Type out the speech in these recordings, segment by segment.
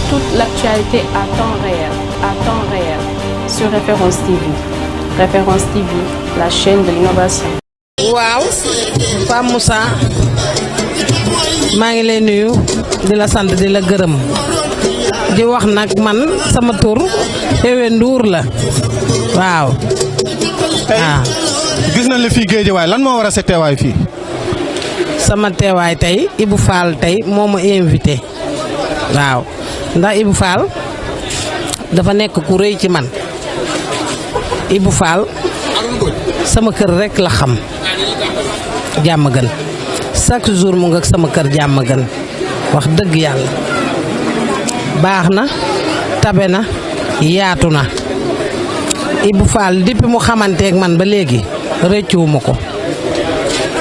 Toute l'actualité à temps réel, sur Référence TV. Référence TV, la chaîne de l'innovation. waaw Pape Moussa maa ngi lay nuyu di la sant di la gërëm di wax nag man sama tur Ewe Ndour la waaw. gis nañ la fii Guédiawaye lan moo war a sa teewaay fii. sama teewaay tey Ibou Fall tey moo ma invité waaw ndax Ibou Fall dafa nekk ku rëy ci man Ibou Fall sama kër rek la xam jàmm gën chaque jour mu nga sama kër jàmm gën wax dëgg yàlla baax na tabe na yaatu na Ibou Fall depuis mu xamanteeg man ba léegi rëccuwuma ko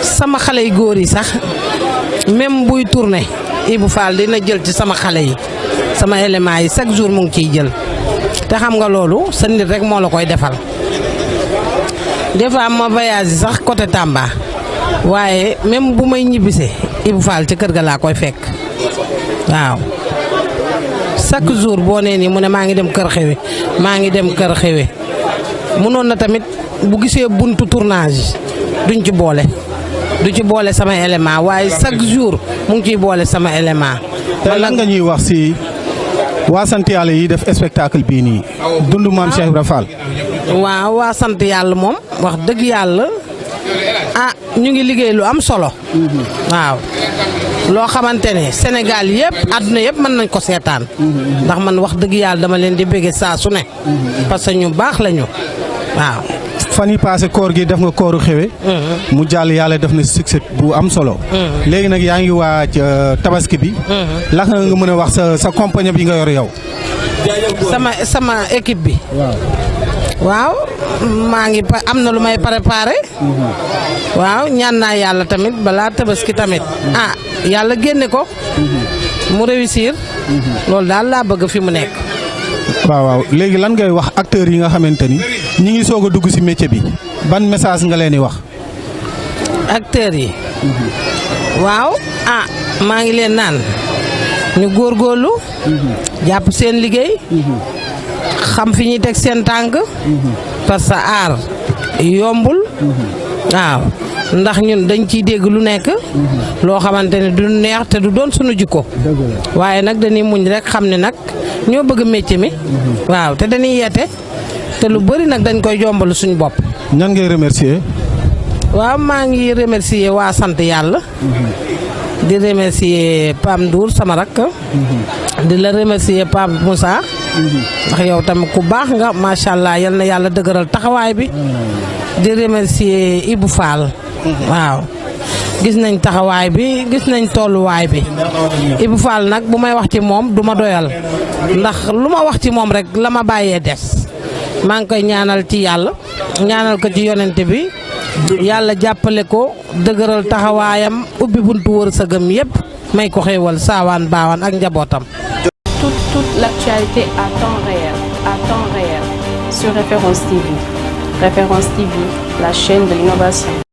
sama xale yu góor yi sax même buy tourné Ibou Fall dina jël ci sama xale yi sama éléments yi chaque jour mu ngi ciy jël te xam nga loolu sa nit rek moo la koy defal des fois ma voyage yi sax côté Tamba waaye même bu may ñibbisee Ibou Fall ci kër ga laa koy fekk waaw chaque jour boo nee nii mu ne maa ngi dem kër xewe maa ngi dem kër xewe mënoon na tamit bu gisee buntu tournage duñ ci boole du ci boole sama élément waaye chaque jour mu ngi ciy boole sama élément. te lan nga ñuy wax si waa sant yàlla yi def spectacle bii nii dund maam Cheikh Ibra Fall. waaw waa sant yàlla moom wax dëgg yàlla ñu ngi liggéey lu am solo. waaw loo xamante ne Sénégal yëpp àdduna yëpp mën nañ ko seetaan. ndax man wax dëgg yàlla dama leen di bëgge saa su ne. parce que ñu baax lañu waaw. fan yi passé koor gi def nga kooru xewe mu jàll yàlla def na succès bu am solo. léegi nag yaa ngi waaj tabaski bi. la nga mën a wax sa compagnie bi nga yor yow. sama équipe bi. waaw maa ngi am na lu may préparé. waaw ñaan naa yàlla tamit balaa tabaski tamit yàlla génne ko. mu réussir. loolu daal laa bëgg fi mu nekk. waaw léegi lan ngay wax acteurs yi nga xamante ni ñi ngi soog a dugg ci métier bi ban message nga leen di wax. acteurs yi. waaw maa ngi leen naan ñu góorgóorlu. jàpp seen liggéey. xam fi ñuy teg seen tànk. parce que aar yombul. waaw ndax ñun dañ ciy dégg lu nekk. loo xamante ne du neex te du doon sunu jikko. waaye nag dañuy muñ rek xam ne nag ñoo bëgg métier mi. waaw te dañuy yeete te lu bëri nag dañ koy jombal suñu bopp. ñan ngay remercier. waaw maa ngi remercier waa sant yàlla. di remercier Pape Ndour sama rakk. di la remercier Pape Moussa. ndax yow tamit ku baax nga macha allah yal na yàlla dëgëral taxawaay bi. di remercier Ibou Fall. waaw gis nañ taxawaay bi gis nañ tolluwaay bi. Ibou Fall nag bu may wax ci moom du ma doyal ndax lu ma wax ci moom rek la ma bàyyee des maa ngi koy ñaanal ci yàlla ñaanal ko ci yonente bi yàlla jàppale ko dëgëral taxawaayam ubbi buntu wërsëgam yépp may ko xéewal saawaan baawaan ak njabootam. Toute l'actualité à temps réel, sur Référence TV. Référence TV, la chaîne de l'innovation.